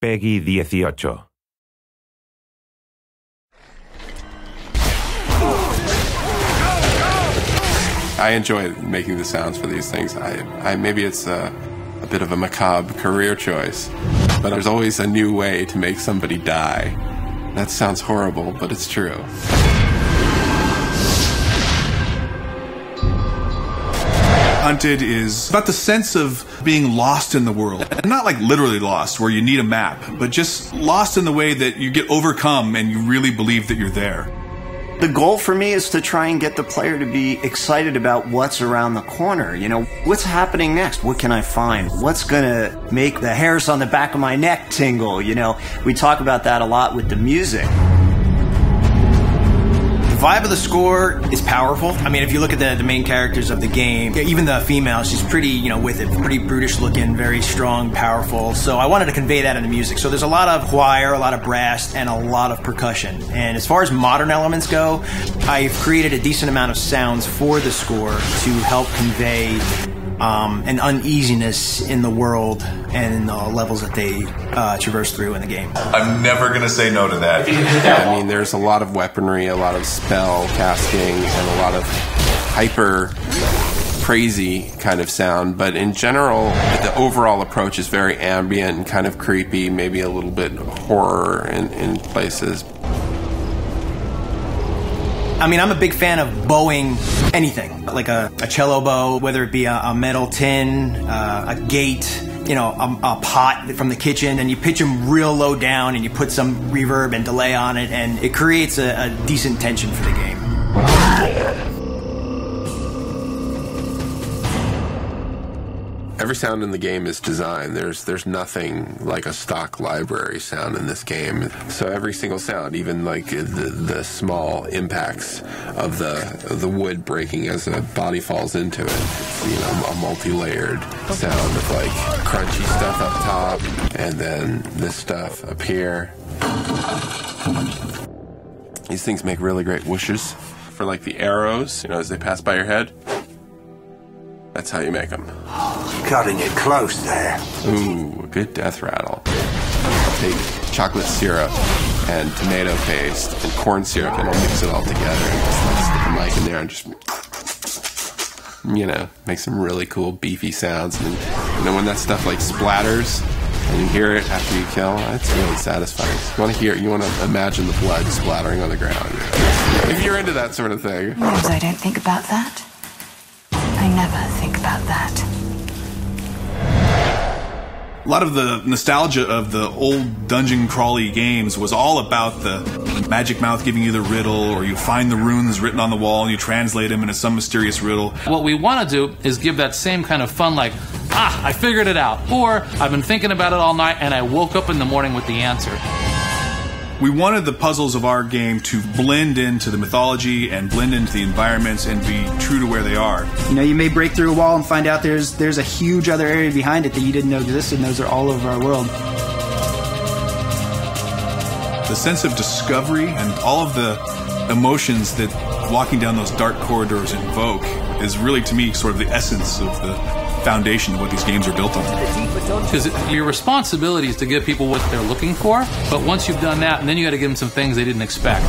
Peggy 18. I enjoy making the sounds for these things. Maybe it's a bit of a macabre career choice, but there's always a new way to make somebody die. That sounds horrible, but it's true. Hunted is about the sense of being lost in the world. And not like literally lost, where you need a map, but just lost in the way that you get overcome and you really believe that you're there. The goal for me is to try and get the player to be excited about what's around the corner. You know, what's happening next? What can I find? What's gonna make the hairs on the back of my neck tingle? You know, we talk about that a lot with the music. The vibe of the score is powerful. I mean, if you look at the main characters of the game, even the female, she's pretty, you know, with it, pretty brutish looking, very strong, powerful. So I wanted to convey that in the music. So there's a lot of choir, a lot of brass, and a lot of percussion. And as far as modern elements go, I've created a decent amount of sounds for the score to help convey an uneasiness in the world and in the levels that they traverse through in the game. I'm never going to say no to that. I mean, there's a lot of weaponry, a lot of spell casting, and a lot of hyper crazy kind of sound, but in general, the overall approach is very ambient and kind of creepy, maybe a little bit horror in places. I mean, I'm a big fan of bowing anything, like a cello bow, whether it be a metal tin, a gate, you know, a pot from the kitchen, and you pitch them real low down and you put some reverb and delay on it, and it creates a decent tension for the game. Every sound in the game is designed. There's nothing like a stock library sound in this game. So every single sound, even like the small impacts of the wood breaking as a body falls into it, it's, you know, a multi-layered sound of like crunchy stuff up top and then this stuff up here. These things make really great whooshes for like the arrows, you know, as they pass by your head. That's how you make them. Cutting it close there. Ooh, a good death rattle. I'll take chocolate syrup and tomato paste and corn syrup and I'll mix it all together and just like stick a mic in there and just, you know, make some really cool beefy sounds. And then when that stuff like splatters and you hear it after you kill, it's really satisfying. You want to hear it, you want to imagine the blood splattering on the ground. If you're into that sort of thing. Sometimes I don't think about that. I never think about that. A lot of the nostalgia of the old dungeon crawly games was all about the magic mouth giving you the riddle, or you find the runes written on the wall and you translate them into some mysterious riddle. What we want to do is give that same kind of fun, like, I figured it out, or I've been thinking about it all night and I woke up in the morning with the answer. We wanted the puzzles of our game to blend into the mythology and blend into the environments and be true to where they are. You know, you may break through a wall and find out there's a huge other area behind it that you didn't know existed, and those are all over our world. The sense of discovery and all of the emotions that walking down those dark corridors invoke is really, to me, sort of the essence of the foundation of what these games are built on. Because your responsibility is to give people what they're looking for, but once you've done that, then you got to give them some things they didn't expect.